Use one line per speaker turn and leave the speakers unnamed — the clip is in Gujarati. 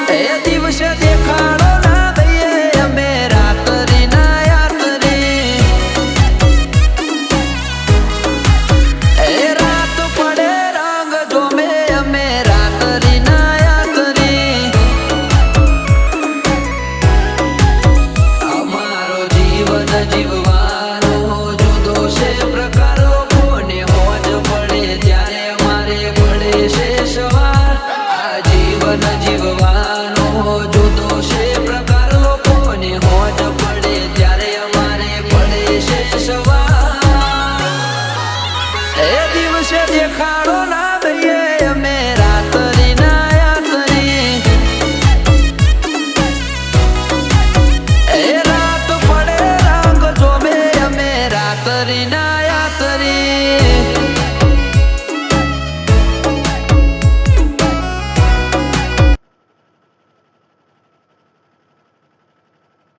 એ દિવસે દેખાડો ના દઈએ અમે રાત્રી ના યાત્રી એ રાત પડે રંગ જોમે અમે રાત્રી ના યાત્રી અમારો જીવન જીવવાનો જુદો છે પ્રકારો કોને હોજ પડે ત્યારે અમારે પડે છે સવાર આ જીવન જીવવા